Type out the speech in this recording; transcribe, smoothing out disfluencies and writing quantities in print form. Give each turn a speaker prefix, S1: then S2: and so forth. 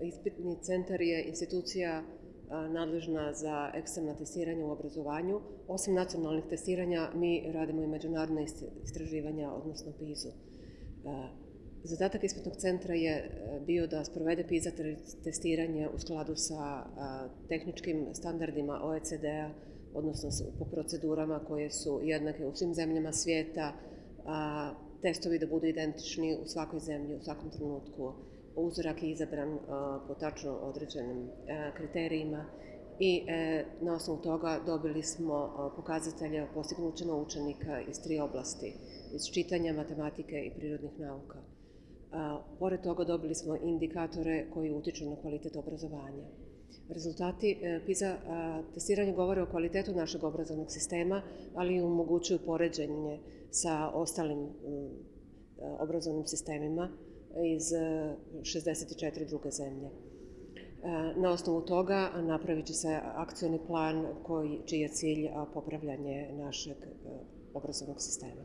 S1: Ispitni centar je institucija nadležna za eksterna testiranja u obrazovanju. Osim nacionalnih testiranja, mi radimo i međunarodne istraživanja, odnosno PISA-u. Zadatak ispitnog centra je bio da sprovede PISA testiranje u skladu sa tehničkim standardima OECD-a, odnosno po procedurama koje su jednake u svim zemljama svijeta, testovi da budu identični u svakoj zemlji, u svakom trenutku. Uzorak je izabran po tačno određenim kriterijima i na osnovu toga dobili smo pokazatelje o postignućima učenika iz 3 oblasti, iz čitanja, matematike i prirodnih nauka. Pored toga dobili smo indikatore koji utiču na kvalitet obrazovanja. Rezultati PISA testiranja govore o kvalitetu našeg obrazovnog sistema, ali i omogućuju poređenje sa ostalim obrazovnim sistemima iz 64 druge zemlje. Na osnovu toga napravit će se akcioni plan čiji je cilj popravljanje našeg obrazovnog sistema.